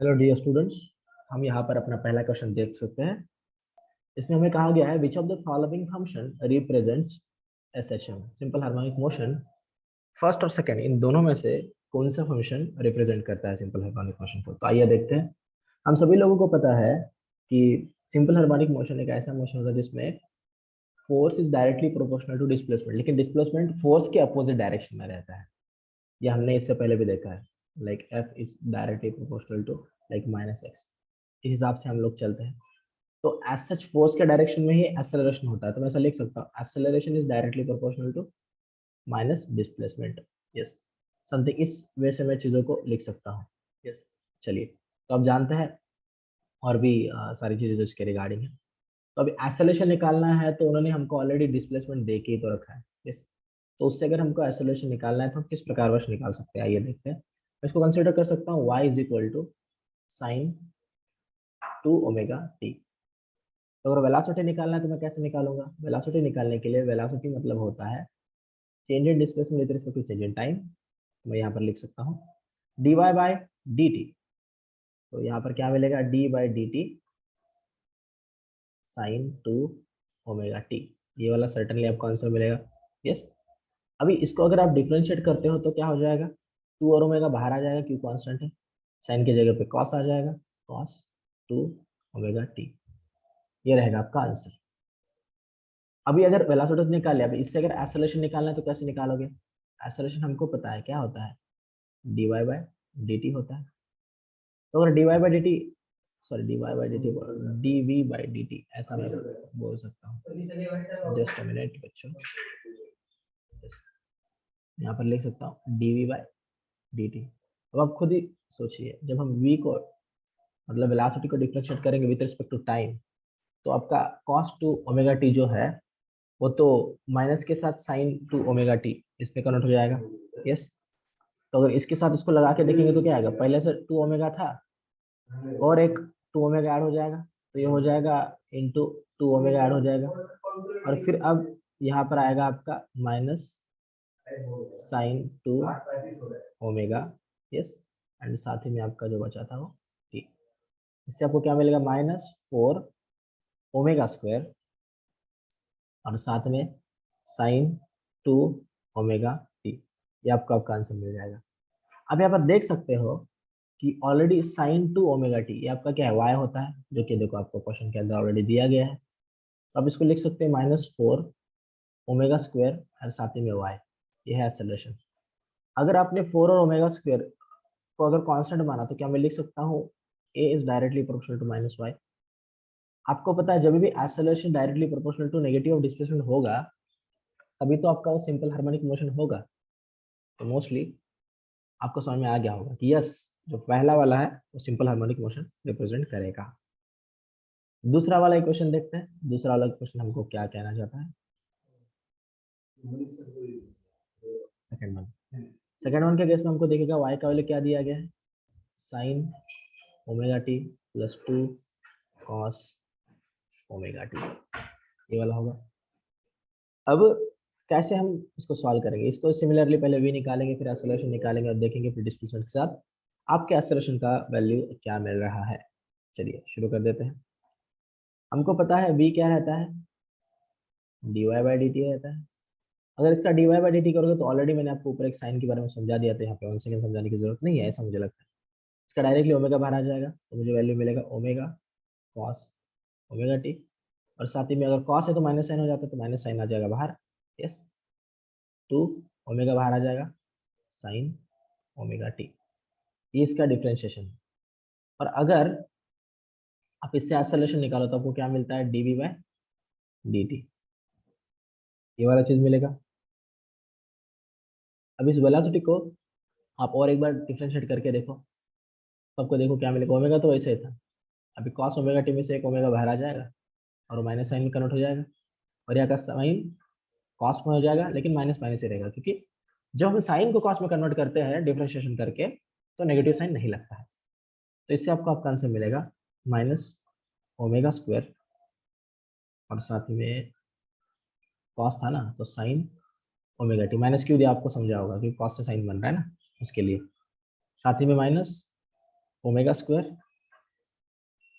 Hello dear students, हम यहाँ पर अपना पहला क्वेश्चन देख सकते हैं। इसमें हमें कहा गया है which of the following function represents SHM simple harmonic motion. First और सेकंड इन दोनों में से कौन सा फंक्शन रिप्रेजेंट करता है सिंपल हार्मोनिक मोशन को। तो आइए देखते हैं। हम सभी लोगों को पता है कि सिंपल हार्मोनिक मोशन एक ऐसा मोशन होता है जिसमें force is directly proportional to displacement, लेकिन डिस्प्लेसमेंट फोर्स के अपोजिट डायरेक्शन में रहता है। ये हमने इससे पहले भी देखा है, like F is directly proportional to like minus x. इस हिसाब से हम लोग चलते हैं। तो एज सच फोर्स के डायरेक्शन में ही एक्सेलरेशन होता है, तो मैं ऐसा लिख सकता हूँ acceleration is directly proportional to minus displacement. Yes, something इस वे से मैं चीज़ों को लिख सकता हूँ। यस, चलिए, तो आप जानते हैं और भी सारी चीज़ें जो इसके रिगार्डिंग है। तो अभी एक्सेलरेशन निकालना है तो उन्होंने हमको ऑलरेडी डिस्प्लेसमेंट दे के ही तो रखा है। यस, तो उससे अगर हमको एक्सेलरेशन निकालना है तो हम किस प्रकार वश निकाल सकते हैं, आइए देखते हैं। मैं इसको कंसिडर कर सकता हूँ y is equal to sine 2 omega t. तो अगर वेलोसिटी निकालना है तो मैं कैसे निकालूंगा? वेलोसिटी निकालने के लिए वेलोसिटी मतलब होता है change in displacement with respect to change in time. मैं यहाँ पर लिख सकता हूँ dy बाय dt। तो यहाँ पर क्या मिलेगा? d by d t sine 2 omega t. ये वाला सर्टनली आपको आंसर मिलेगा। यस, अभी इसको अगर आप डिफरेंशिएट करते हो तो क्या हो जाएगा? 2 और ओमेगा बाहर आ जाएगा क्यों कांस्टेंट है। साइन की जगह पे कॉस आ जाएगा, कॉस 2 ओमेगा टी। ये रहेगा आपका आंसर। अभी अगर वेलोसिटी निकाल लिया, अभी इससे अगर एक्सेलरेशन निकालना है तो कैसे निकालोगे? एक्सेलरेशन हमको पता है क्या होता है, d y by d t होता है। तो अगर d y by d t, sorry d y by d t, d v by d t ऐसा मैं बोल सकता हूँ। जस्ट अ मिनट बच्चों, यहाँ पर लिख सकता हूँ d v by d t. अब आप खुद ही सोचिए, जब हम v को मतलब वेलोसिटी को डिफरेंशिएट करेंगे विद रिस्पेक्ट टू टाइम, तो आपका cos 2 ओमेगा टी जो है वो तो माइनस के साथ साइन 2 ओमेगा टी इसमें कन्वर्ट हो जाएगा। यस, तो अगर इसके साथ इसको लगा के देखेंगे तो क्या आएगा? पहले से 2 ओमेगा था और एक 2 ओमेगा ऐड हो जाएगा, तो ये हो जाएगा इंटू 2 ओमेगा ऐड हो जाएगा। और फिर अब यहाँ पर आएगा आपका minus sine 2 omega. Yes, and साथ ही में आपका जो बचा था वो टी। इससे आपको क्या मिलेगा? -4 ओमेगा स्क्वायर और साथ में साइन 2 ओमेगा टी। ये आपका आंसर मिल जाएगा। अब यहाँ पर देख सकते हो कि ऑलरेडी साइन 2 ओमेगा टी ये आपका क्या है? y होता है, जो कि देखो आपको क्वेश्चन के अंदर ऑलरेडी दिया गया है। तो आप इसको लिख सकते हैं -4 ओमेगा स्क्वायर और साथ ही में y। ये है एक्सेलरेशन। अगर आपने 4 और ओमेगा स्क्वायर को अगर कांस्टेंट माना तो क्या मैं लिख सकता हूँ a is directly proportional to minus y. आपको पता है जब भी acceleration directly proportional to negative of displacement होगा तभी तो आपका वो सिंपल हार्मोनिक मोशन होगा। तो मोस्टली आपको समझ में आ गया होगा कि यस, जो पहला वाला है वो सिंपल हार्मोनिक मोशन रिप्रेजेंट करेगा। दूसरा वाला इक्वेशन देखते हैं। दूसरा वाला क्वेश्चन हमको क्या कहना चाहता है? सेकेंड वन के केस में हमको देखेगा y का वैल्यू क्या दिया गया है? Sign omega t plus 2 cos omega t, ये वाला होगा। अब कैसे हम इसको सॉल्व करेंगे? इसको सिमिलरली पहले v निकालेंगे, फिर एक्सेलरेशन निकालेंगे और देखेंगे फिर डिस्प्लेसमेंट के साथ आपके एक्सेलरेशन का वैल्यू क्या मिल रहा है। चलिए शुरू कर देते हैं। हमको पता है v क्या रहता है? D y by d t रहता है। अगर इसका d y by d t करोगे तो ऑलरेडी मैंने आपको ऊपर एक साइन के बारे में समझा दिया था, यहाँ पे 1 सेकंड समझाने की जरूरत नहीं है ऐसा मुझे लगता है। इसका डायरेक्टली ओमेगा बाहर आ जाएगा तो मुझे वैल्यू मिलेगा ओमेगा कॉस ओमेगा टी। और साथ ही में अगर कॉस है तो माइनस साइन हो जाता है, तो माइनस साइन आ जाएगा बाहर। यस, 2 ओमेगा बाहर आ जाएगा साइन ओमेगा टी। ये इसका डिफ्रेंशिएशन है। और अगर आप इससे एक्सेलरेशन निकालो तो आपको क्या मिलता है? D v by d t, ये वाला चीज मिलेगा। अब इस वेलोसिटी को आप और एक बार डिफ्रेंशिएट करके देखो तो आपको देखो क्या मिलेगा। ओमेगा तो वैसे ही था, अभी कॉस ओमेगा टी में से एक ओमेगा बाहर आ जाएगा और माइनस साइन में कन्वर्ट हो जाएगा। और यहाँ का साइन कॉस में हो जाएगा, लेकिन माइनस माइनस ही रहेगा क्योंकि जब हम साइन को कॉस में कन्वर्ट करते हैं डिफ्रेंशिएशन करके तो नेगेटिव साइन नहीं लगता है। तो इससे आपको आपका आंसर मिलेगा -ओमेगा स्क्वायर और साथ ही में कॉस था ना तो साइन ओमेगा टी। माइनस क्यों दिया आपको समझा होगा क्योंकि कॉस से साइन बन रहा है ना, उसके लिए। साथ ही में minus omega square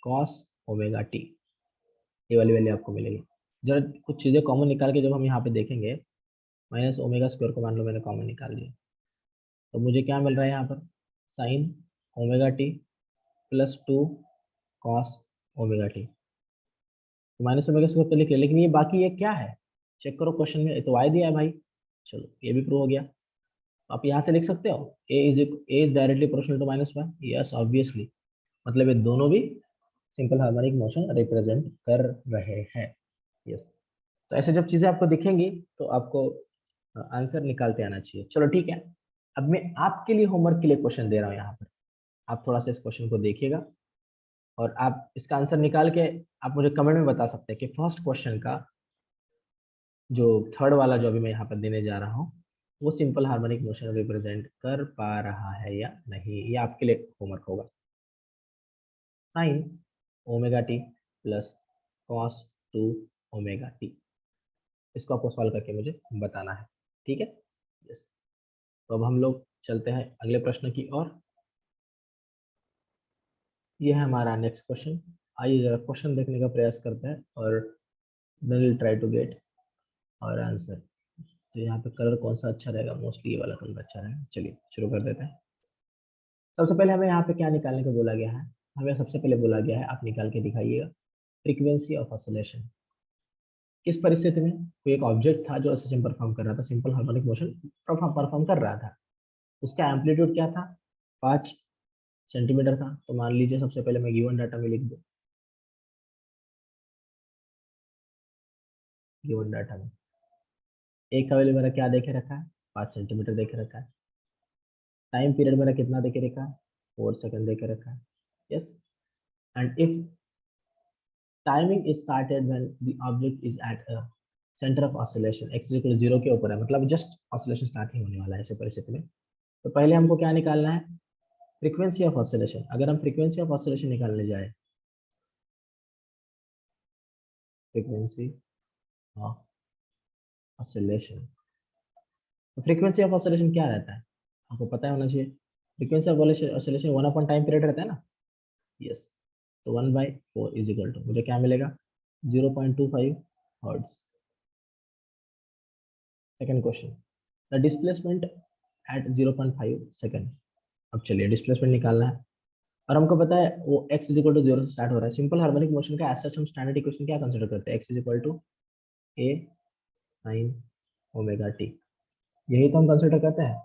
cos omega t, ये वाली वैल्यू आपको मिलेगी। जरा कुछ चीज़ें कॉमन निकाल के जब हम यहाँ पे देखेंगे, माइनस ओमेगा स्क्वायर को मान लो मैंने कॉमन निकाल दिया, तो मुझे क्या मिल रहा है यहाँ पर, sign omega t plus 2 cos omega t. तो माइनस ओमेगा स्क्वायर तो लिख लिया, लेकिन ये बाकी ये क्या है, चेक करो क्वेश्चन में, तो वाई दिया है भाई। चलो ये भी प्रूव हो गया। आप यहाँ से लिख सकते हो a is directly proportional to minus one, yes obviously, मतलब ये दोनों भी सिंपल हार्मोनिक मोशन रिप्रेजेंट कर रहे हैं। यस, तो ऐसे जब चीजें आपको दिखेंगी तो आपको आंसर निकालते आना चाहिए। चलो ठीक है, अब मैं आपके लिए होमवर्क के लिए क्वेश्चन दे रहा हूँ यहाँ पर, आप थोड़ा सा इस क्वेश्चन को देखिएगा और आप इसका आंसर निकाल के आप मुझे कमेंट में बता सकते हैं कि फर्स्ट क्वेश्चन का जो थर्ड वाला जो अभी मैं यहाँ पर देने जा रहा हूँ वो सिंपल हार्मोनिक मोशन रिप्रेजेंट कर पा रहा है या नहीं। ये आपके लिए होमवर्क होगा। Sign omega t plus cos 2 omega T, इसको आपको सॉल्व करके मुझे बताना है, ठीक है। यस, तो अब हम लोग चलते हैं अगले प्रश्न की ओर। ये है हमारा नेक्स्ट क्वेश्चन। आइए जरा क्वेश्चन देखने का प्रयास करते हैं और then will try to get our answer. तो यहाँ पे कलर कौन सा अच्छा रहेगा, मोस्टली ये वाला कलर अच्छा रहेगा। चलिए शुरू कर देते हैं। सबसे पहले हमें यहाँ पे क्या निकालने को बोला गया है, हमें सबसे पहले बोला गया है, आप निकाल के दिखाइएगा, फ्रीक्वेंसी ऑफ ऑसिलेशन। किस परिस्थिति में, कोई एक ऑब्जेक्ट था जो ऑसिलेशन परफॉर्म कर रहा था, सिंपल हार्मोनिक मोशन परफॉर्म कर रहा था, उसका एम्पलीट्यूड क्या था, 5 सेंटीमीटर था। तो मान लीजिए सबसे पहले मैं गिवन डाटा में लिख दूँ, गिवन डाटा में एक का वैल्यू मेरा क्या देखे रखा है, 5 सेंटीमीटर देखे रखा है। टाइम पीरियड मेरा कितना देखे रखा है, 4 सेकंड देखे रखा है। Yes, and if timing is started when the object is at a centre of oscillation, x equal 0 के ऊपर है, मतलब जस्ट ऑसिलेशन स्टार्ट ही होने वाला है ऐसे परिस्थिति में। तो पहले हमको क्या निकालना है, फ्रीक्वेंसी ऑफ ऑसिलेशन। अगर हम फ्रीक्वेंसी ऑफ ऑसिलेशन निकालने जाए, फ्रीक्वेंसी ऑफ ऑसिलेशन, तो फ्रीक्वेंसी ऑफ ऑसिलेशन क्या रहता है, आपको पता होना चाहिए। Frequency of oscillation 1 time period रहता है ना। यस, तो 1/4 इज इक्वल टू, मुझे क्या मिलेगा, 0.25 hertz. Second question, the displacement eight 0.5 second. अब चलिए डिस्प्लेसमेंट निकालना है और हमको पता है वो x इज इक्वल टू 0 से स्टार्ट हो रहा है। सिंपल हार्मोनिक मोशन का एज सच हम स्टैंडर्ड इक्वेशन क्या कंसीडर करते हैं, x is equal to a sin omega t, यही तो हम कंसीडर करते हैं।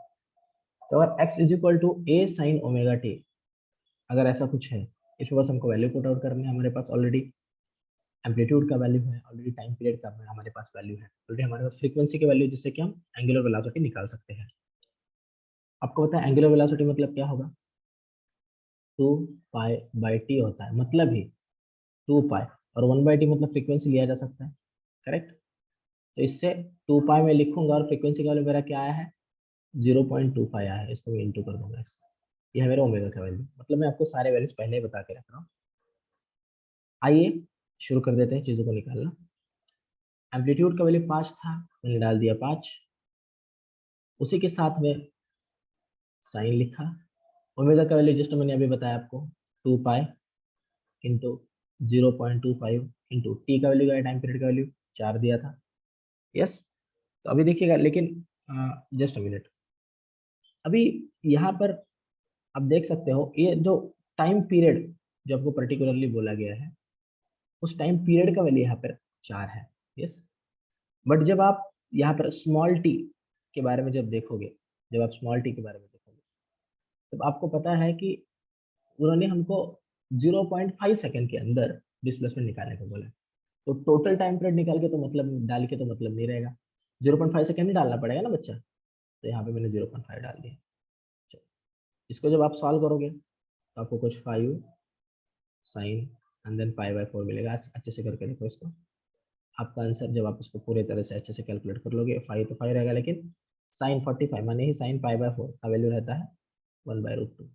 तो अगर x is equal to a sin omega t, अगर ऐसा कुछ है, इसमें बस हमको वैल्यू पुट आउट करनी है। हमारे पास ऑलरेडी एम्पलीट्यूड का वैल्यू है, ऑलरेडी टाइम पीरियड का हमारे पास वैल्यू है, ऑलरेडी हमारे पास फ्रीक्वेंसी की वैल्यू, जिससे कि हम एंगुलर वेलोसिटी निकाल सकते हैं। आपको पता है एंगुलर वेलोसिटी मतलब क्या होगा, 2 पाई/टी होता है, मतलब ही 2 पाई, और 1/t मतलब फ्रीक्वेंसी लिया जा सकता है, करेक्ट। तो इससे 2 पाई में लिखूंगा और फ्रीक्वेंसी का वैल्यू मेरा क्या आया है, 0.25 आया है, इसको मैं इंटू कर दूंगा इससे। ये है मेरा ओमेगा का वैल्यू, मतलब मैं आपको सारे वैल्यूज पहले ही बता के रख रहा हूँ। आइए शुरू कर देते हैं चीज़ों को निकालना। एम्पलीट्यूड का वैल्यू 5 था, मैंने डाल दिया 5, उसी के साथ में साइन लिखा। ओमेगा का वैल्यू जस्ट मैंने अभी बताया आपको, 2 पाई इंटू 0.25 इंटू टी का वैल्यू, टाइम पीरियड का वैल्यू 4 दिया था। यस, तो अभी देखिएगा, लेकिन जस्ट अ मिनट, अभी यहाँ पर आप देख सकते हो ये जो टाइम पीरियड जो आपको पर्टिकुलरली बोला गया है, उस टाइम पीरियड का वैल्यू यहाँ पर 4 है। यस, बट जब आप यहाँ पर स्मॉल टी के बारे में जब देखोगे, जब आप स्मॉल टी के बारे में देखोगे, तब आपको पता है कि उन्होंने हमको 0.5 सेकंड के अंदर डिस्प्लेसमेंट निकालने को बोला है। तो टोटल टाइम पीरियड निकाल के तो मतलब डाल के तो मतलब नहीं रहेगा, 0.5 सेकंड ही डालना पड़ेगा ना बच्चा। तो यहाँ पे मैंने 0.5 डाल दिया। चलो, इसको जब आप सॉल्व करोगे तो आपको कुछ 5 साइन एंड देन पाई/4 मिलेगा। अच्छे से करके देखो इसको, आपका आंसर जब आप इसको पूरे तरह से अच्छे से कैलकुलेट कर लोगे, 5 तो 5 रहेगा, लेकिन साइन 45 माने ही साइन पाई/4 का वैल्यू रहता है 1/√2।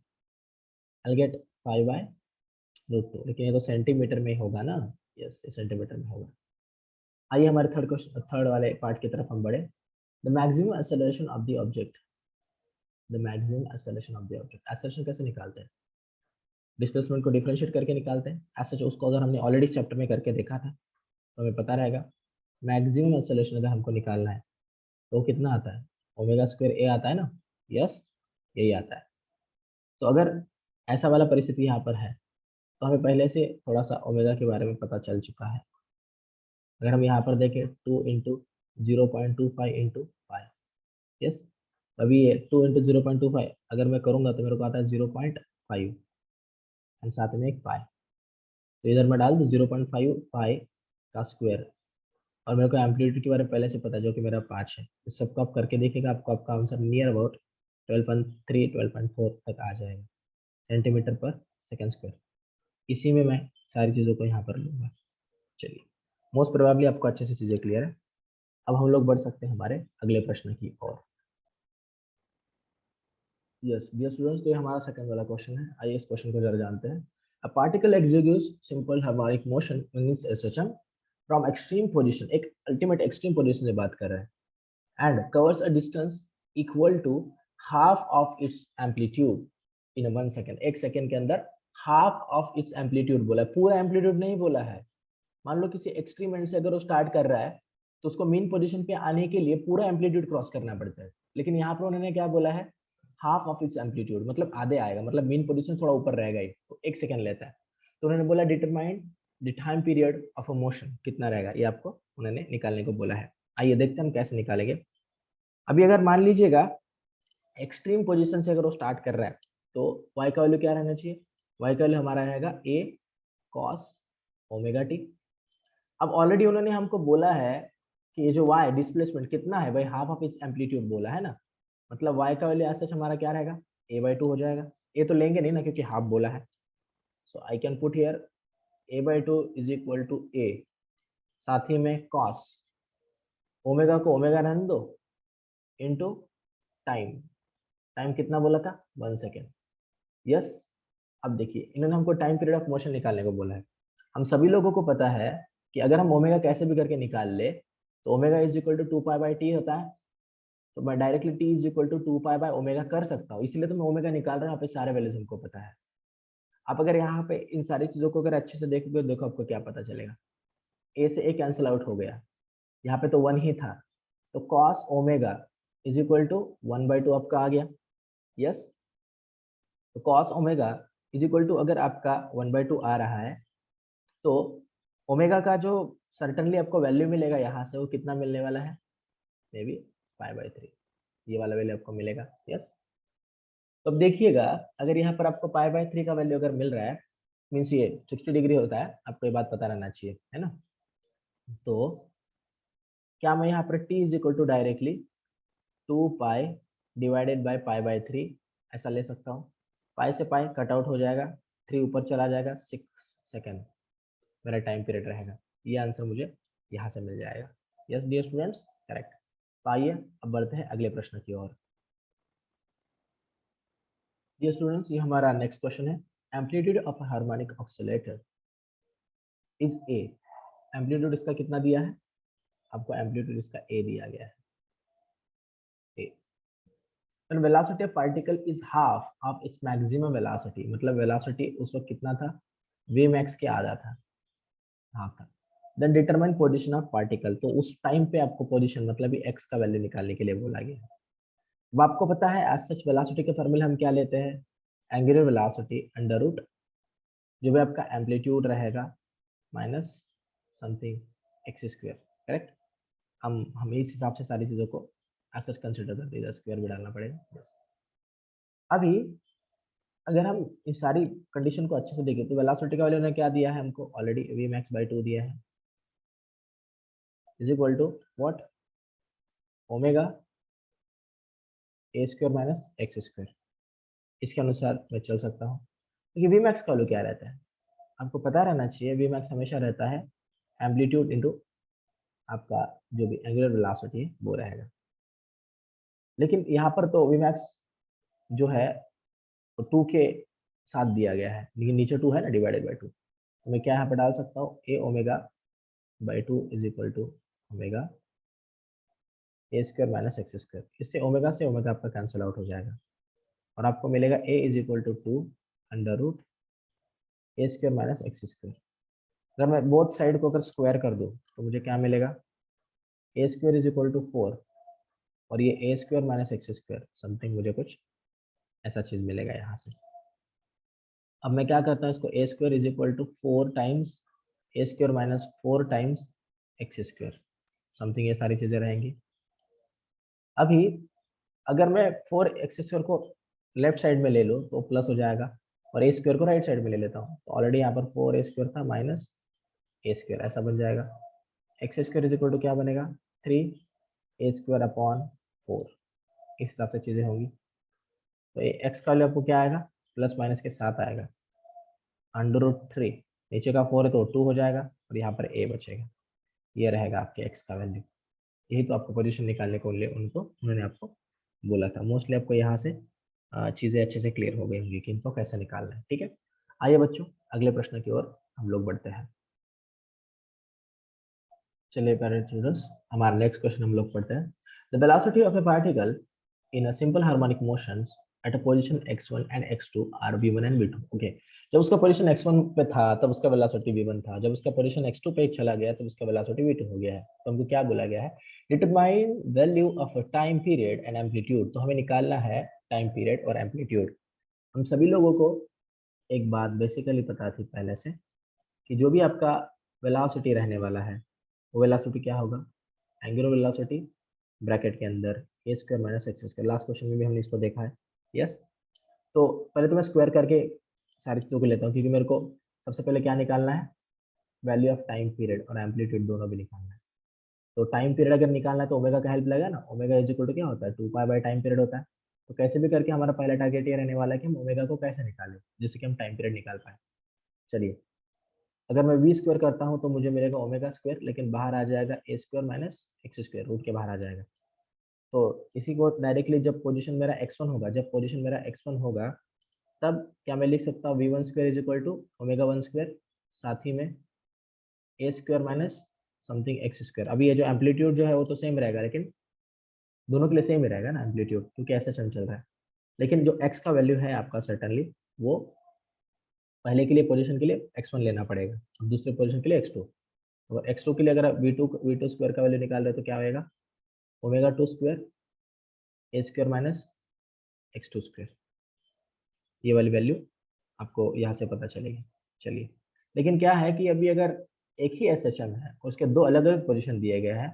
आई गेट 5/√2, लेकिन ये तो सेंटीमीटर में होगा ना। यस, ये सेंटीमीटर में होगा। आइए हमारे थर्ड क्वेश्चन, थर्ड वाले पार्ट की तरफ हम बढ़े। The maximum acceleration of the object, the maximum acceleration of the object, acceleration कैसे निकालते हैं, डिस्प्लेसमेंट को डिफरेंशिएट करके निकालते हैं। ऐसा जो उसको अगर हमने ऑलरेडी चैप्टर में करके देखा था तो हमें पता रहेगा। मैक्सिमम एक्सेलरेशन अगर हमको निकालना है तो कितना आता है, ओमेगा स्क्वायर ए आता है ना, यस यही आता है। तो अगर ऐसा वाला परिस्थिति यहाँ पर है तो हमें पहले से थोड़ा सा ओमेगा के बारे में पता चल चुका है। अगर हम यहाँ पर देखें 2 × 0.25 × पाई, यस, अभी ये 2 × 0.25 अगर मैं करूँगा तो मेरे को आता है 0.5 एंड साथ में एक पाई। तो इधर मैं डाल दूँ 0.5 पाई का स्क्वायर, और मेरे को एम्पलीट्यूड के बारे में पहले से पता है जो कि मेरा 5 है। इस सबको आप करके देखिएगा, आपको आपका आंसर नियर अबाउट 12.3 12.4 तक आ जाएगा सेंटीमीटर पर सेकेंड स्क्वायर। इसी में मैं सारी चीज़ों को यहाँ पर लूँगा। चलिए, मोस्ट प्रोबेबली आपको अच्छे से चीज़ें क्लियर है। अब हम लोग बढ़ सकते हैं हमारे अगले प्रश्न की ओर। यस डियर स्टूडेंट्स, तो ये हमारा सेकंड वाला क्वेश्चन है। आइए इस क्वेश्चन को जरा जानते हैं। A particle executes simple harmonic motion in its system from extreme position, एक अल्टीमेट एक्सट्रीम पोजीशन से बात कर रहे हैं, and covers a distance equal to half of its amplitude in 1 second। एक सेकंड के अंदर half of its amplitude बोला है, पूरा एम्पलीट्यूड नहीं बोला है। मान लो किसी एक्सट्रीम एंड से अगर वो स्टार्ट कर रहा है तो उसको मेन पोजीशन पे आने के लिए पूरा एम्पलीट्यूड क्रॉस करना पड़ता है, लेकिन यहाँ पर उन्होंने क्या बोला है, हाफ ऑफ इट्स एम्पलीट्यूड, मतलब आधे आएगा, मतलब मेन पोजीशन थोड़ा ऊपर रहेगा ही, तो एक सेकंड लेता है। तो उन्होंने बोला determine the time period of a motion कितना रहेगा, ये आपको उन्होंने निकालने को बोला है। आइए देखते हैं हम कैसे निकालेंगे। अभी अगर मान लीजिएगा एक्सट्रीम पोजीशन से अगर वो स्टार्ट कर रहा है तो y का वैल्यू क्या रहना चाहिए, y का वैल्यू हमारा रहेगा a cos ओमेगा टी। अब ऑलरेडी उन्होंने हमको बोला है कि ये जो y डिस्प्लेसमेंट कितना है भाई, हाफ ऑफ इट्स एम्पलीट्यूड बोला है ना, मतलब y का वैल्यू ऐसा हमारा क्या रहेगा, a/2 हो जाएगा। a तो लेंगे नहीं ना क्योंकि हाफ बोला है, so I can put here a/2 is equal to a, साथ ही में cos ओमेगा को ओमेगा रहने दो इनटू टाइम, टाइम कितना बोला था 1 सेकेंड, यस। अब देखिए इन्होंने हमको टाइम पीरियड ऑफ मोशन निकालने को बोला है। हम सभी लोगों को पता है कि अगर हम ओमेगा कैसे भी करके निकाल ले तो omega is equal to 2 pi t होता है, तो मैं directly t is equal to 2 pi omega कर सकता हूँ, इसलिए तो मैं ओमेगा निकाल रहा हूँ। यहाँ पे सारे वैल्यूज हमको पता है। आप अगर यहाँ पे इन सारी चीजों को अगर अच्छे से देखोगे, देखो आपको क्या पता चलेगा, ए से ए कैंसिल आउट हो गया, यहाँ पे तो 1 ही था, तो cos omega is equal to 1/2 आपका आ गया, यस। तो cos omega is equal to अगर आपका 1/2 आ रहा है तो ओमेगा का जो सर्टनली आपको वैल्यू मिलेगा यहाँ से वो कितना मिलने वाला है, मे बी पाई/3, ये वाला वैल्यू आपको मिलेगा, यस। तो अब देखिएगा अगर यहाँ पर आपको पाई/3 का वैल्यू अगर मिल रहा है, मीन्स ये 60 डिग्री होता है, आपको ये बात पता रहना चाहिए, है ना। तो क्या मैं यहाँ पर t is equal to directly 2 pi divided by पाई/3 ऐसा ले सकता हूँ। पाई से पाई कट आउट हो जाएगा, 3 ऊपर चला जाएगा, 6 सेकेंड मेरा टाइम पीरियड रहेगा। ये आंसर मुझे यहाँ से मिल जाएगा। Yes dear students, correct. तो आइए अब बढ़ते हैं अगले प्रश्न की ओर। डियर स्टूडेंट्स, ये हमारा नेक्स्ट क्वेश्चन है। Amplitude of harmonic oscillator is a. Amplitude इसका कितना दिया है आपको, एम्पलीट्यूड इसका ए दिया गया है, ए। When velocity of particle is half of its maximum velocity, मतलब वेलोसिटी उस वक्त कितना था, v max के आधा था, हाफ था। Then determine position of particle, तो उस टाइम पे आपको पोजीशन मतलब x का वैल्यू निकालने के लिए बोला गया है। अब आपको पता है एज सच वेलोसिटी के फॉर्मूले हम क्या लेते हैं, एंगुलर वेलोसिटी अंडर रूट जो भी आपका एम्पलीट्यूड रहेगा minus something x square, correct. हम इस हिसाब से सारी चीज़ों को एज सच कंसिडर करते हैं, स्क्वायर भी डालना पड़ेगा, बस। अभी अगर हम इस सारी कंडीशन को अच्छे से देखें तो वेलोसिटी का वैल्यू ने क्या दिया है हमको, ऑलरेडी वी मैक्स बाई 2 दिया है, is equal to what, omega a square minus x square. इसके अनुसार मैं चल सकता हूँ, क्योंकि वी मैक्स का वैल्यू क्या रहता है आपको पता रहना चाहिए, वी मैक्स हमेशा रहता है एम्पलीट्यूड इंटू आपका जो भी एंगुलर वेलोसिटी है वो रहेगा। लेकिन यहाँ पर तो वी मैक्स जो है वो 2 के साथ दिया गया है, लेकिन नीचे 2 है ना, डिवाइडेड बाई 2, तो मैं क्या यहाँ पर डाल सकता हूँ, a omega by 2 is equal to omega a square minus x square. इससे ओमेगा आपका कैंसिल आउट हो जाएगा और आपको मिलेगा a is equal to 2 under root a square minus x square. अगर मैं बोथ साइड को अगर स्क्वायर कर दूं तो मुझे क्या मिलेगा, a square is equal to 4 और ये a square minus x square something मुझे कुछ ऐसा चीज मिलेगा यहाँ से। अब मैं क्या करता हूँ, इसको a square is equal to 4 times a square minus 4 times x square something ये सारी चीजें रहेंगी। अभी अगर मैं 4 एक्स स्क्वायर को लेफ्ट साइड में ले लूँ तो प्लस हो जाएगा और ए स्क्वायर को राइट साइड में ले लेता हूँ तो ऑलरेडी यहाँ पर 4 ए स्क्वायर था माइनस ए स्क्वायर ऐसा बन जाएगा। X square is equal to क्या बनेगा, 3 ए स्क्वायर अपॉन 4। इस हिसाब से चीज़ें होंगी। तो एक्स का वैल्यू आपको क्या आएगा, प्लस माइनस के साथ आएगा, √3 नीचे का 4 है तो 2 हो जाएगा और यहाँ पर ए बचेगा। ये रहेगा आपके एक्स का वैल्यू। यही तो आपको पोजीशन निकालने को उन्होंने आपको बोला था। मोस्टली आपको यहाँ से चीज़ें अच्छे से क्लियर हो गई होंगी कि इनको कैसे निकालना है। ठीक है, आइए बच्चों अगले प्रश्न की ओर हम लोग बढ़ते हैं। चलिए प्यारे स्टूडेंट्स, हमारा नेक्स्ट क्वेश्चन हम लोग पढ़ते हैं। The velocity of a particle in a simple harmonic motions at a position x1 and x2 are v1 and v2। Okay, जब उसका पोजीशन x1 पे था तब उसका वेलोसिटी v1 था, जब उसका पोजीशन x2 पे चला गया तब उसका वेलोसिटी v2 हो गया है। तो हमको क्या बोला गया है, determine value of a time period and amplitude. तो हमें निकालना है टाइम पीरियड और एम्पलीट्यूड। हम सभी लोगों को एक बात बेसिकली पता थी पहले से कि जो भी आपका वेलोसिटी रहने वाला है वो वेलोसिटी क्या होगा, एंगुलर वेलोसिटी ब्रैकेट के अंदर a square minus x square. Last question में भी हमने इसको देखा है। यस, तो पहले तो मैं स्क्वायर करके सारी चीज़ों को लेता हूँ क्योंकि मेरे को सबसे पहले क्या निकालना है, वैल्यू ऑफ टाइम पीरियड और एम्पलीट्यूड दोनों भी निकालना है। तो टाइम पीरियड अगर निकालना है तो ओमेगा का हेल्प लगेगा ना। ओमेगा इज इक्वल टू क्या होता है, 2 पाई बाय टाइम पीरियड होता है। तो कैसे भी करके हमारा पहला टारगेट ये रहने वाला है कि हम ओमेगा को कैसे निकालें जिससे कि हम टाइम पीरियड निकाल पाए। चलिए, अगर मैं वी स्क्वायर करता हूँ तो मुझे मिलेगा ओमेगा स्क्वायर, लेकिन बाहर आ जाएगा a square minus x square, root के बाहर आ जाएगा। तो इसी को डायरेक्टली जब पोजीशन मेरा x1 होगा, जब पोजीशन मेरा x1 होगा तब क्या मैं लिख सकता हूँ v1 square is equal to omega 1 square, साथ ही में a square minus something x square. अभी ये जो एम्पलीट्यूड जो है वो तो सेम रहेगा, लेकिन दोनों के लिए सेम ही रहेगा ना एम्पलीट्यूड, क्योंकि ऐसा चल रहा है। लेकिन जो x का वैल्यू है आपका सर्टनली वो पहले के लिए पोजीशन के लिए x1 लेना पड़ेगा और दूसरे पोजीशन के लिए x2। और x2 के लिए अगर आप v2 स्क्वायर का वैल्यू निकाल रहे हो तो क्या होएगा, omega 2 square a square minus x2 square. ये वाली वैल्यू आपको यहाँ से पता चलेगी। चलिए, लेकिन क्या है कि अभी अगर एक ही एस एच एम है, उसके दो अलग अलग पोजीशन दिए गए हैं,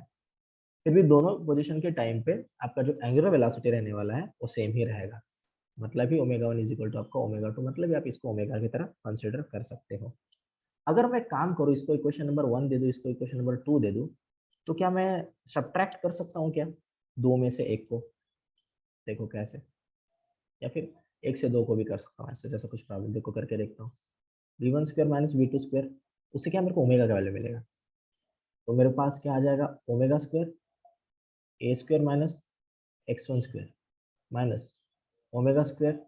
फिर भी दोनों पोजीशन के टाइम पे आपका जो एंगुलर वेलोसिटी रहने वाला है वो सेम ही रहेगा। मतलब ही ओमेगा 1 इज इक्वल टू आपका ओमेगा 2, मतलब आप इसको ओमेगा की तरह कंसिडर कर सकते हो। अगर मैं काम करूँ, इसको इक्वेशन नंबर 1 दे दूँ, इसको इक्वेशन नंबर 2 दे दूँ, तो क्या मैं सब्ट्रैक्ट कर सकता हूँ क्या दो में से एक को? देखो कैसे, या फिर एक से दो को भी कर सकता हूँ ऐसे, जैसा कुछ प्रॉब्लम देखो करके देखता हूँ। v1 square minus v2 square, उससे क्या मेरे को ओमेगा का वैल्यू मिलेगा। तो मेरे पास क्या आ जाएगा, omega square a square minus x1 square minus omega square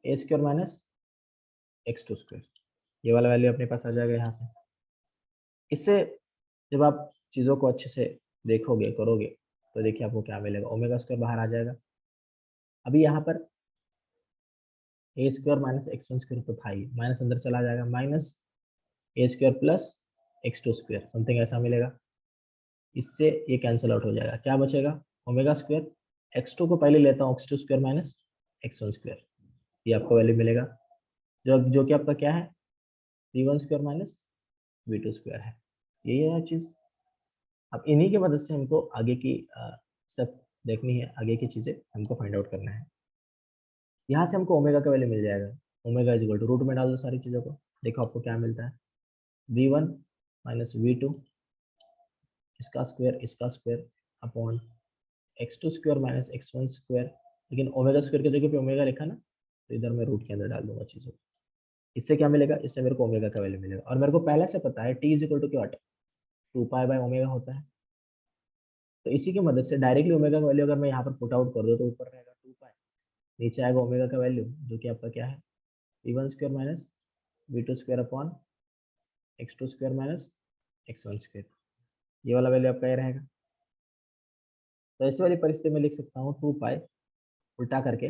a square minus x2 square. ये वाला वैल्यू अपने पास आ जाएगा यहाँ से। इससे जब आप चीज़ों को अच्छे से देखोगे करोगे तो देखिए आपको क्या मिलेगा, ओमेगा स्क्वायर बाहर आ जाएगा। अभी यहाँ पर ए स्क्वायर माइनस x1 स्क्वायर तो था ही, माइनस अंदर चला जाएगा, minus a square plus x2 square something ऐसा मिलेगा। इससे ये कैंसिल आउट हो जाएगा, क्या बचेगा, ओमेगा स्क्वायर x2 को पहले लेता हूँ, x2 square minus x1 square, ये आपको वैल्यू मिलेगा जो कि आपका क्या है, v1 square minus v2 square है। यही है चीज़। अब इन्हीं की मदद से हमको आगे की स्टेप देखनी है, आगे की चीज़ें हमको फाइंड आउट करना है। यहाँ से हमको ओमेगा का वैल्यू मिल जाएगा, omega is equal to root में डाल दो सारी चीज़ों को, देखो आपको क्या मिलता है, v1 माइनस v2 इसका square upon x2 square minus x1 square. लेकिन ओमेगा स्क्वायर की जगह पे ओमेगा लिखा ना, तो इधर मैं रूट के अंदर डाल दूंगा चीज़ों को। इससे क्या मिलेगा, इससे मेरे को ओमेगा का वैल्यू मिलेगा और मेरे को पहले से पता है t इज इक्वल टू क्या होता है, 2 पाई बाय ओमेगा होता है। तो इसी की मदद से डायरेक्टली ओमेगा का वैल्यू अगर मैं यहाँ पर पुट आउट कर दूँ तो ऊपर रहेगा 2 पाई, नीचे आएगा ओमेगा का वैल्यू जो कि आपका क्या है, v1 square minus v2 square upon x2 square minus x1 square. ये वाला वैल्यू आपका ये रहेगा। तो ऐसी वाली परिस्थिति में लिख सकता हूँ 2 पाई उल्टा करके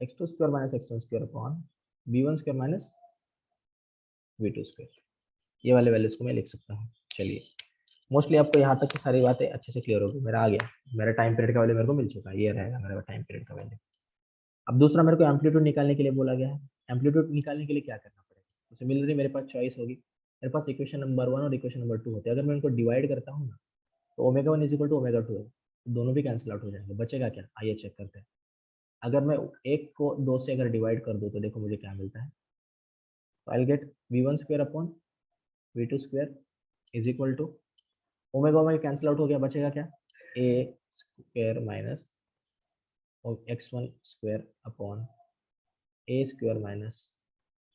x2 square minus x1 square upon v1 square minus v2 square, ये वाले वैल्यूज को मैं लिख सकता हूँ। चलिए, मोस्टली आपको यहाँ तक की सारी बातें अच्छे से क्लियर होगी। मेरा आ गया, मेरा टाइम पीरियड का वैल्यू मेरे को मिल चुका है, ये रहेगा मेरा टाइम पीरियड का वैल्यू। अब दूसरा मेरे को एम्पलीट्यूड निकालने के लिए बोला गया है। एम्पलीट्यूड निकालने के लिए क्या करना पड़ेगा? तो सिमिलरली मेरे पास चॉइस होगी, मेरे पास इक्वेशन नंबर 1 और इक्वेशन नंबर 2 होते हैं। अगर मैं उनको डिवाइड करता हूँ ना, तो omega 1 is equal to omega 2 है, तो दोनों भी कैंसिल आउट हो जाएंगे, बचेगा क्या? आइए चेक करते हैं। अगर मैं एक को 2 से अगर डिवाइड कर दूँ तो देखो मुझे क्या मिलता है। तो I get v1 square upon v2 square is equal to omega omega cancel out हो गया, बचेगा क्या? a square minus x1 square upon a square minus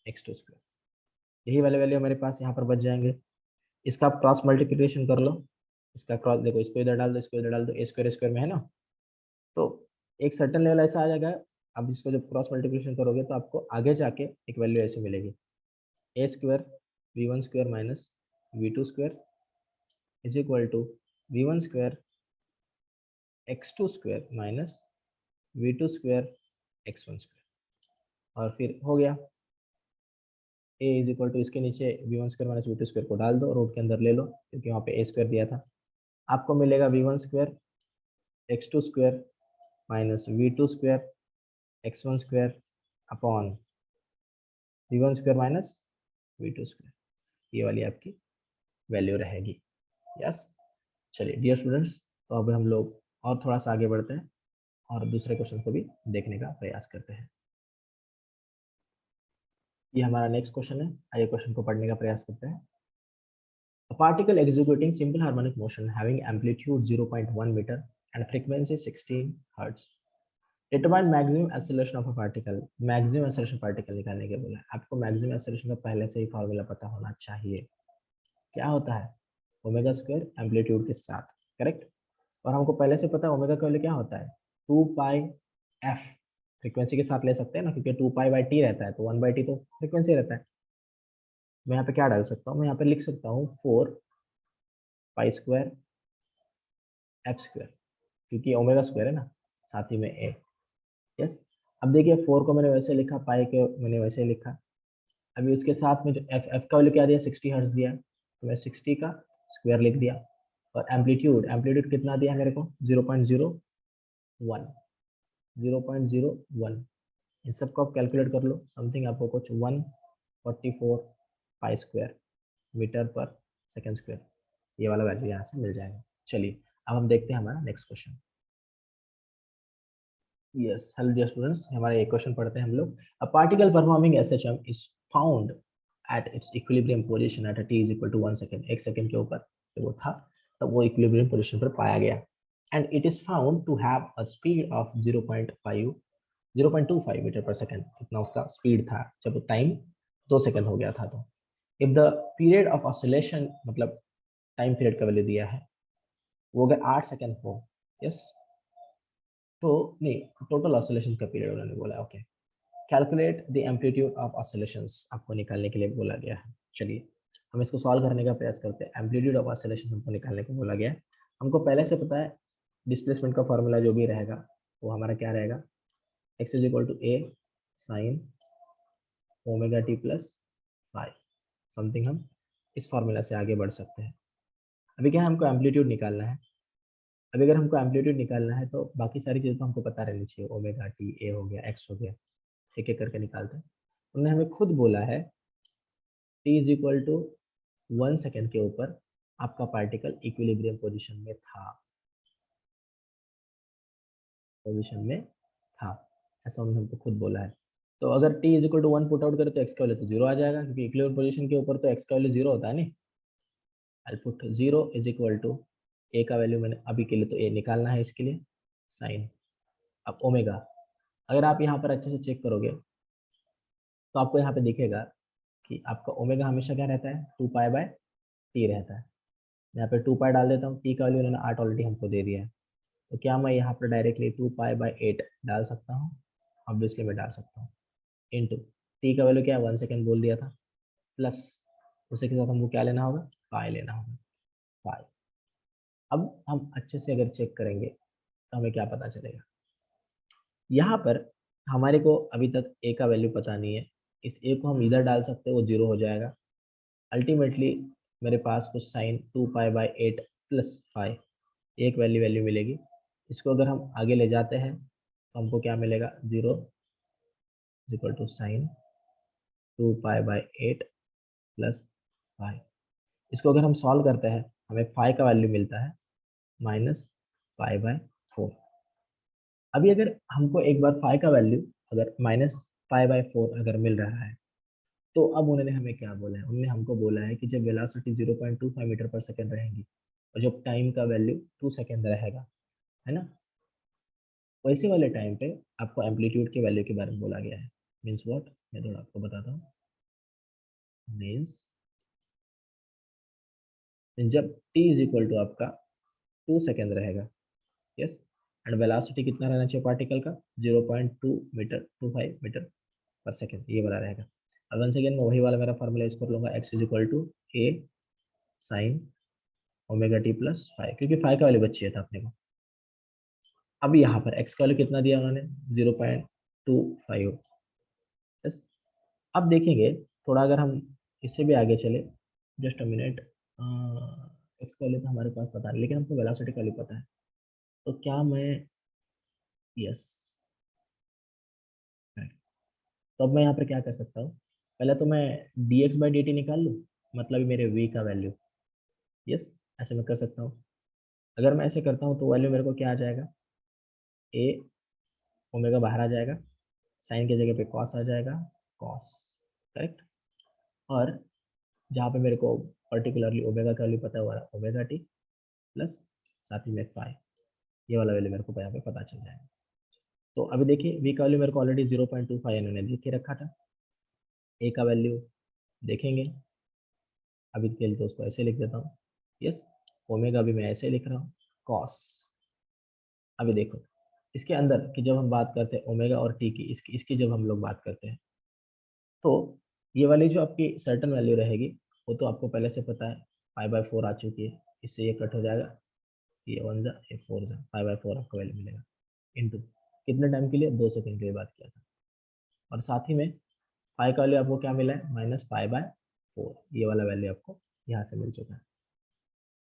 x2 square, यही वाले वैल्यू मेरे पास यहाँ पर बच जाएंगे। इसका आप क्रॉस मल्टीप्लिकेशन कर लो, इसका क्रॉस देखो, इसको इधर डाल दो, इसको इधर डाल दो, ए स्क्वायर स्क्वायर में है ना, तो एक सर्टन लेवल ऐसा आ जाएगा। अब इसको जब क्रॉस मल्टीप्लिकेशन करोगे तो आपको आगे जाके एक वैल्यू ऐसी मिलेगी, a square v1 square minus v2 square is equal to v1 square x2 square minus v2 square x1 square. और फिर हो गया a इज इक्वल टू, इसके नीचे v1 square minus v2 square को डाल दो, रूट के अंदर ले लो क्योंकि वहाँ पे a स्क्वायर दिया था। आपको मिलेगा v1 square x2 square minus v2 square x1 square upon v1 square minus v2 square, ये वाली आपकी वैल्यू रहेगी। यस, चलिए डियर स्टूडेंट्स, तो अब हम लोग और थोड़ा सा आगे बढ़ते हैं और दूसरे क्वेश्चन को भी देखने का प्रयास करते हैं। ये हमारा नेक्स्ट क्वेश्चन है, आइए क्वेश्चन को पढ़ने का प्रयास करते हैं। A particle executing simple harmonic motion having amplitude 0.1 meter and frequency 16 hertz. Determine maximum acceleration of a particle. Maximum acceleration particle निकालने के बोला है। आपको maximum acceleration का पहले से ही फॉर्मूला पता होना चाहिए। क्या होता है? ओमेगा स्क्वायर एम्पलीट्यूड के साथ, करेक्ट। और हमको पहले से पता है ओमेगा का वैल्यू क्या होता है, 2 पाई एफ। फ्रीक्वेंसी के साथ ले सकते हैं ना, क्योंकि 2 पाई बाई टी रहता है, तो 1 बाई टी तो फ्रीक्वेंसी रहता है। मैं यहाँ पे क्या डाल सकता हूँ, मैं यहाँ पे लिख सकता हूँ 4 पाई स्क्वायर एफ स्क्वायर, क्योंकि ओमेगा स्क्वायर है ना, साथ ही में ए। यस, अब देखिए 4 को मैंने वैसे लिखा, पाई के मैंने वैसे लिखा। अभी उसके साथ में जो एफ एफ का वैल्यू क्या दिया, 60 हर्ट्ज दिया, तो मैं 60 का स्क्वायर लिख दिया। और एम्पलीट्यूड, एम्पलीट्यूड कितना दिया है मेरे को, 0.01, 0.01। इन सबको आप कैलकुलेट कर लो, समथिंग आपको कुछ 144 पाई स्क्वायर मीटर पर सेकेंड स्क्वायर, ये वाला वैल्यू यहाँ से मिल जाएगा। चलिए अब हम देखते हैं हमारा next question. Yes, hello dear students, हमारा एक क्वेश्चन पढ़ते हैं हम लोग। A particle performing SHM is found at its equilibrium position at t is equal to 1 second. 1 second के ऊपर जब वो था तब वो इक्विलिब्रियम पोजीशन पर पाया गया। And it is found to have a speed of 0.25 metre per second, इतना उसका स्पीड था जब टाइम 2 सेकंड हो गया था। तो if the period of oscillation, मतलब टाइम पीरियड का वैल्यू दिया है, वो अगर 8 सेकंड हो, यस, तो नहीं, टोटल ऑसिलेशन का पीरियड उन्होंने बोला। Okay, calculate the amplitude of oscillations आपको निकालने के लिए बोला गया है। चलिए हम इसको सॉल्व करने का प्रयास करते हैं। एम्पलीट्यूड ऑफ ऑसिलेशन हमको निकालने को बोला गया है। हमको पहले से पता है डिस्प्लेसमेंट का फॉर्मूला जो भी रहेगा वो हमारा क्या रहेगा, x is equal to a sine omega t plus phi, something. हम इस फॉर्मूला से आगे बढ़ सकते हैं। अभी क्या है, हमको एम्पलीट्यूड निकालना है। अभी अगर हमको एम्पलीट्यूड निकालना है तो बाकी सारी चीज़ें तो हमको पता रहनी चाहिए, ओमेगा टी, ए हो गया, एक्स हो गया, एक एक करके निकालते हैं। उन्होंने हमें खुद बोला है t is equal to 1 second के ऊपर आपका पार्टिकल इक्विलिब्रियम पोजीशन में था, ऐसा उन्होंने हमको खुद बोला है। तो अगर t is equal to 1 put out करें तो x का वैल्यू तो 0 आ जाएगा, क्योंकि इक्विलिब्रियम पोजीशन के ऊपर तो x का वैल्यू 0 होता है नहीं। I put 0 is equal to a का वैल्यू, मैंने अभी के लिए तो a निकालना है, इसके लिए साइन। अब ओमेगा, अगर आप यहाँ पर अच्छे से चेक करोगे तो आपको यहाँ पे दिखेगा कि आपका ओमेगा हमेशा क्या रहता है, 2 पाई बाय टी रहता है। यहाँ पे 2 पाई डाल देता हूँ, टी का वैल्यू उन्होंने 8 ऑलरेडी हमको दे दिया है, तो क्या मैं यहाँ पर डायरेक्टली 2 पाई बाय 8 डाल सकता हूँ? ऑब्वियसली मैं डाल सकता हूँ। इनटू टी का वैल्यू क्या है, 1 सेकेंड बोल दिया था, प्लस उसी के साथ हमको क्या लेना होगा, पाई लेना होगा, पाई। अब हम अच्छे से अगर चेक करेंगे तो हमें क्या पता चलेगा, यहाँ पर हमारे को अभी तक ए का वैल्यू पता नहीं है, इस ए को हम इधर डाल सकते हैं, वो 0 हो जाएगा। अल्टीमेटली मेरे पास कुछ साइन 2π/8 प्लस 5 एक वैल्यू मिलेगी। इसको अगर हम आगे ले जाते हैं तो हमको क्या मिलेगा, 0 इक्वल टू साइन 2π/8 प्लस 5। इसको अगर हम सॉल्व करते हैं हमें 5 का वैल्यू मिलता है -π/4। अभी अगर हमको एक बार 5 का वैल्यू अगर -π/4 अगर मिल रहा है, तो अब उन्होंने हमें क्या बोला है, उन्होंने हमको बोला है कि जब वेलोसिटी 0.25 मीटर पर सेकेंड रहेगी और जब टाइम का वैल्यू 2 सेकेंड रहेगा, है ना, वैसे वाले टाइम पे आपको एम्पलीट्यूड के वैल्यू के बारे में बोला गया है। मीन्स व्हाट, मैं थोड़ा आपको बताता हूँ। मीन्स जब t इज इक्वल टू आपका 2 सेकेंड रहेगा, यस, एंड वेलोसिटी कितना रहना चाहिए पार्टिकल का, 0.25 मीटर पर सेकेंड, ये वाला रहेगा। अब वन सेकेंड में वही वाला मेरा फॉर्मूला यूज कर लूंगा, x is equal to a sine omega t plus 5, क्योंकि 5 का वैल्यू बची था अपने को। अब यहाँ पर x का वैल्यू कितना दिया उन्होंने, 0.25, यस। अब देखेंगे थोड़ा, अगर हम इससे भी आगे चले, जस्ट अ मिनट, एक्स का वैल्यू तो हमारे पास पता नहीं, लेकिन हमको वेलोसिटी का वैल्यू पता है। तो क्या मैं, यस, तो अब मैं यहाँ पर क्या कर सकता हूँ, पहले तो मैं dx/dt निकाल लूँ, मतलब मेरे v का वैल्यू, यस, ऐसे मैं कर सकता हूँ। अगर मैं ऐसे करता हूँ तो वैल्यू मेरे को क्या आ जाएगा, a ओमेगा बाहर आ जाएगा, साइन की जगह पे कॉस आ जाएगा, कॉस, करेक्ट। और जहाँ पे मेरे को पर्टिकुलरली ओमेगा का वैल्यू पता है, वो ओमेगा टी प्लस साथ ही में 5, ये वाला वैल्यू मेरे को यहाँ पे पता चल जाएगा। तो अभी देखिए v का वैल्यू मेरे को ऑलरेडी 0.25 इन्होंने लिख के रखा था, a का वैल्यू देखेंगे, अभी के लिए तो उसको ऐसे लिख देता हूँ, यस, ओमेगा भी मैं ऐसे लिख रहा हूँ, कॉस। अभी देखो इसके अंदर कि जब हम बात करते हैं ओमेगा और टी की, इसकी जब हम लोग बात करते हैं, तो ये वाली जो आपकी सर्टन वैल्यू रहेगी, वो तो आपको पहले से पता है, 5/4 आ चुकी है, इससे ये कट हो जाएगा, ये 1 जा ये 4 जा, 5/4 आपको वैल्यू मिलेगा, इनटू कितने टाइम के लिए, 2 सेकंड के लिए बात किया था। और साथ ही में पाई का वैल्यू आपको क्या मिला है, -π/4, ये वाला वैल्यू आपको यहाँ से मिल चुका है।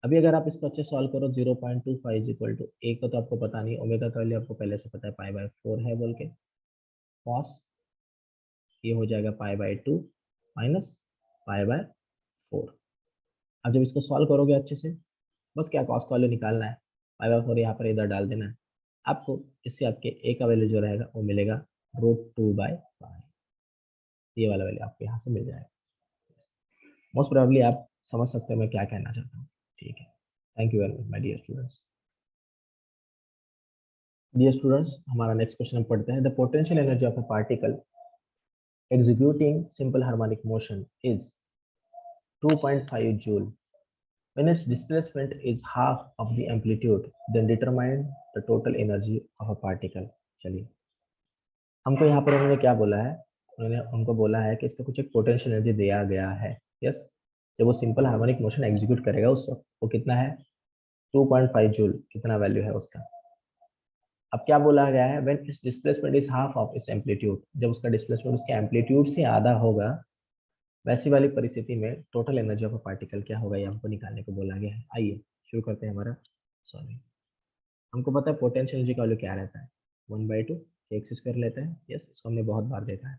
अभी अगर आप इसको अच्छे सॉल्व करो, 0.25 इक्वल टू, एक तो आपको पता नहीं, ओमेगा का वैल्यू आपको पहले से पता है π/4 है बोल के, कॉस ये हो जाएगा π/2 माइनस π/4। अब जब इसको सॉल्व करोगे अच्छे से, बस क्या कॉस का वैल्यू निकालना है, π/4 यहाँ पर इधर डाल देना है आपको, इससे आपके ए का वैल्यू जो रहेगा वो मिलेगा √2/5, ये वाला वैल्यू आपको यहाँ से मिल जाएगा। मोस्ट प्रोबेबली आप समझ सकते हो मैं क्या कहना चाहता हूँ, ठीक है। Thank you very much my dear students. Dear students, हमारा नेक्स्ट क्वेश्चन हम पढ़ते हैं, the potential energy of a particle executing simple harmonic motion is 2.5 joule when its displacement is half of the amplitude, then determine the total energy of a particle। चलिए, हमको यहाँ पर उन्होंने क्या बोला है, उन्होंने उनको बोला है कि इसका कुछ एक पोटेंशियल एनर्जी दिया गया है, यस। जब वो सिंपल हार्मोनिक मोशन एग्जीक्यूट करेगा उस वक्त वो कितना है, 2.5 जूल, कितना वैल्यू है उसका। अब क्या बोला गया है, when it's displacement is half of its amplitude, जब उसका डिस्प्लेसमेंट उसके एम्पलीट्यूड से आधा होगा, वैसी वाली परिस्थिति में total energy of a particle क्या होगा, ये हमको निकालने को बोला गया है। आइए शुरू करते हैं हमारा सॉल्विंग। हमको पता है पोटेंशियल एनर्जी का वैल्यू क्या रहता है, 1/2 एक्स स्क्वायर लेते हैं, यस, इसको हमने बहुत बार देखा है।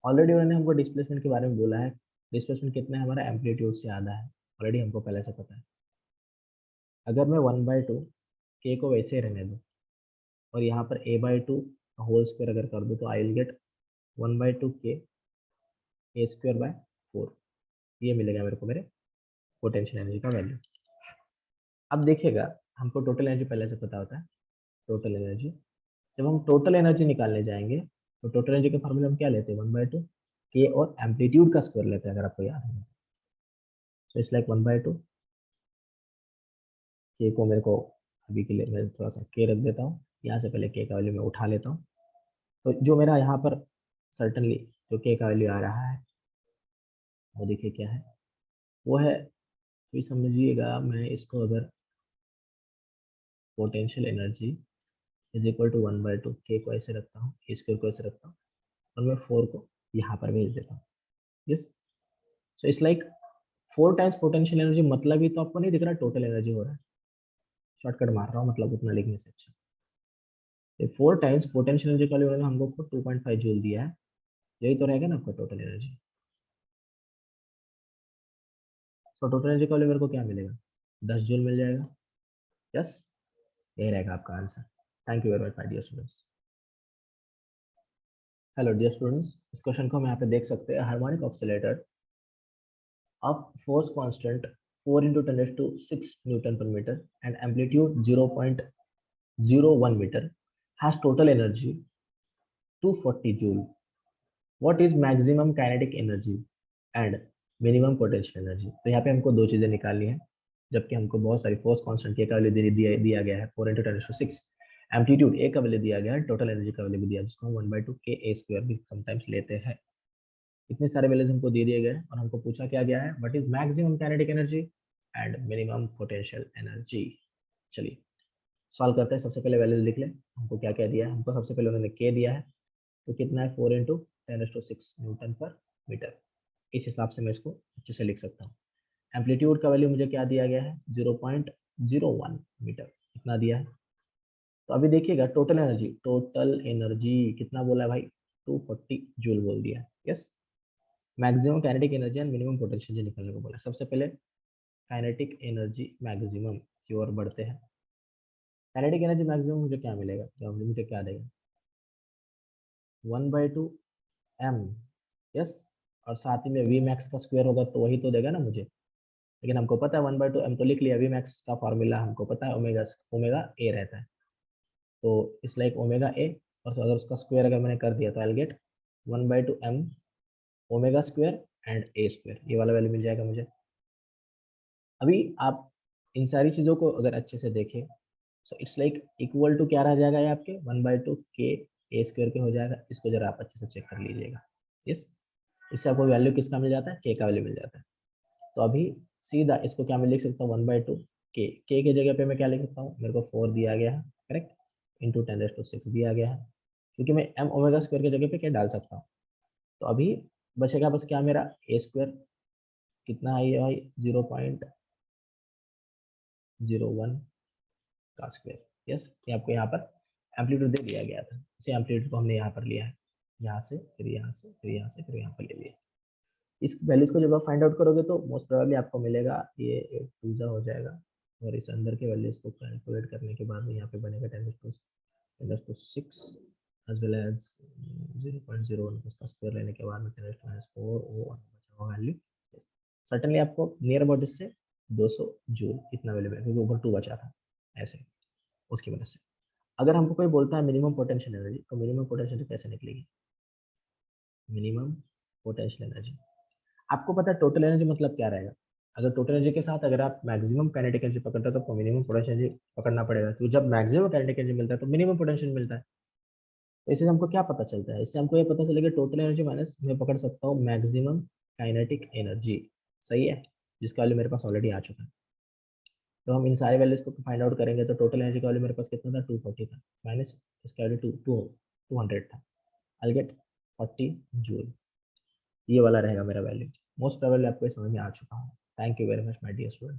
ऑलरेडी उन्होंने हमको डिस्प्लेसमेंट के बारे में बोला है, डिस्प्लेसमेंट कितना है हमारा, एम्पलीट्यूड से आधा है, ऑलरेडी हमको पहले से पता है। अगर मैं 1/2 के को वैसे ही रहने दूँ और यहाँ पर a/2 होल स्क्वायर अगर कर दूँ, तो आई विल गेट 1/2 के a²/4, ये मिलेगा मेरे को मेरे पोटेंशियल एनर्जी का वैल्यू। अब देखिएगा, हमको टोटल एनर्जी पहले से पता होता है, टोटल एनर्जी, जब हम टोटल एनर्जी निकालने जाएंगे तो टोटल एनर्जी का फॉर्मूला हम क्या लेते हैं, 1/2 के और एम्पलीट्यूड का स्क्वायर लेते हैं, अगर आपको याद है। सो इट्स लाइक 1/2 के को मेरे को अभी के लिए मैं थोड़ा सा के रख देता हूँ, यहाँ से पहले के का वैल्यू मैं उठा लेता हूँ। तो जो मेरा यहाँ पर सर्टनली जो के का वैल्यू आ रहा है वो देखिए क्या है, वो है, तो समझिएगा, मैं इसको अगर potential energy is equal to 1/2 के को ऐसे रखता हूँ, स्क्वायर को ऐसे रखता हूँ, और मैं 4 को यहाँ पर भेज देता हूँ। Yes, so it's like 4 times potential energy, मतलब ही तो आपको नहीं दिख रहा टोटल एनर्जी हो रहा है, शॉर्टकट मार रहा हूँ मतलब उतना लिखने से अच्छा। 4 टाइम्स पोटेंशियल एनर्जी का उन्होंने हमको 2.5 जूल दिया है, यही तो रहेगा ना आपका टोटल एनर्जी। तो टोटल एनर्जी का मेरे को क्या मिलेगा, 10 जूल मिल जाएगा। यस, यही रहेगा आपका answer. Thank you very much my dear students. Hello dear students, इस क्वेश्चन को हम यहाँ पे देख सकते हैं। Harmonic oscillator of force constant 4 into 10 raised to 6 Newton per meter and amplitude 0.01 meter has total energy 240 joule. What is maximum kinetic energy and minimum potential energy? तो यहाँ पे हमको दो चीजें निकालनी है, जबकि हमको बहुत सारी फोर्स कांस्टेंट के का वैल्यू दिया गया है 4 into 10 raised to 6, एम्पलीट्यूड ए का वैल्यू दिया गया है, टोटल एनर्जी का वैल्यू भी दिया है, जिसको हम 1/2 ka² भी समटाइम्स लेते हैं। इतने सारे वैल्यूज हमको दे दिए गए और हमको पूछा क्या गया है, what is maximum kinetic energy and minimum potential energy. चलिए सॉल्व करते हैं। सबसे पहले वैल्यूज लिख लें, हमको क्या क्या दिया है। हमको सबसे पहले उन्होंने के दिया है, तो कितना है 4 into 10⁻⁶ न्यूटन पर मीटर। इस हिसाब से मैं इसको अच्छे से लिख सकता हूँ। एम्पलीट्यूड का वैल्यू मुझे क्या दिया गया है, 0.01 मीटर, इतना दिया है। तो अभी देखिएगा टोटल एनर्जी कितना बोला है भाई, 240 जूल बोल दिया। Yes, maximum kinetic energy and minimum potential energy निकालने को बोला। सबसे पहले काइनेटिक एनर्जी मैक्सिमम की ओर बढ़ते हैं। काइनेटिक एनर्जी मैक्सिमम मुझे क्या मिलेगा, मुझे क्या देगा, 1/2 m। यस, और साथ ही में वी मैक्स का स्क्वायर होगा तो वही तो देगा ना मुझे, लेकिन हमको पता है 1/2 m तो लिख लिया। वी मैक्स का फॉर्मूला हमको पता है, ओमेगा ए रहता है, तो इस लाइक ओमेगा ए, और अगर उसका स्क्वायर अगर मैंने कर दिया तो I gate 1/2 m omega square and A square, ये वाला वैल्यू मिल जाएगा मुझे। अभी आप इन सारी चीज़ों को अगर अच्छे से देखें, so it's like equal to क्या रह जाएगा, ये आपके 1/2 के ए स्क्वायर के हो जाएगा। इसको जरा आप अच्छे से चेक कर लीजिएगा। यस, इससे आपको वैल्यू किसका मिल जाता है, के का वैल्यू मिल जाता है। तो अभी सीधा इसको क्या मैं लिख सकता हूँ, 1/2 के की जगह पे मैं क्या लिख सकता हूँ, मेरे को 4 दिया गया है, करेक्ट, इंटू 10⁻⁶ दिया गया है, क्योंकि मैं एम ओमेगा स्क्वायर की जगह पे क्या डाल सकता हूँ। तो अभी बचेगा बस क्या, मेरा ए स्क्वायर कितना है ये भाई, 0.01 का स्क्वायर। यस, ये आपको यहाँ पर एम्पलीट्यूड दे दिया गया था, इसी एम्पलीट्यूड को हमने यहाँ पर लिया है, यहाँ से फिर यहाँ से फिर यहाँ से फिर यहाँ पर ले लिया। इस वैल्यूज को जब आप फाइंड आउट करोगे तो मोस्ट प्रोबेबली आपको मिलेगा ये 2 हो जाएगा, और इस अंदर के वैल्यूज को कैलकुलेट करने के बाद यहाँ पे बनेगा 10⁻⁶ एज वेल एज 0.01 उसका स्क्वायर लेने के बाद में 10⁻⁴ वो बचा हुआ वैल्यू। सर्टेनली आपको नियर अबाउट इससे 200 जूल इतना वैल्यू मिलेगा, क्योंकि ऊपर 2 बचा था ऐसे, उसकी वजह से। अगर हमको कोई बोलता है मिनिमम पोटेंशियल एनर्जी, तो मिनिमम पोटेंशियल कैसे निकलेगी, मिनिमम पोटेंशियल एनर्जी आपको पता है टोटल एनर्जी मतलब क्या रहेगा। अगर टोटल एनर्जी के साथ अगर आप मैक्सिमम काइनेटिक एनर्जी पकड़ते हो तो आपको मिनिमम पोटेंशियल एनर्जी पकड़ना पड़ेगा, क्योंकि जब मैक्सिमम काइनेटिक एनर्जी मिलता है तो मिनिमम पोटेंशियल मिलता है। तो इससे हमको क्या पता चलता है, इससे हमको ये पता चलेगा टोटल एनर्जी माइनस मैं पकड़ सकता हूँ मैक्सिमम काइनेटिक एनर्जी। सही है, जिसका वैल्यू मेरे पास ऑलरेडी आ चुका है। तो हम इन सारे वैल्यूज को फाइंड आउट करेंगे तो टोटल एनर्जी का वैल्यू मेरे पास कितना था, 240 था, माइनस इसका वैल्यू 200 था, आई गेट 40 जूल। ये वाला रहेगा मेरा वैल्यू। मोस्ट प्रोबेबली आपको ये समझ में आ चुका है। Thank you very much my dear students.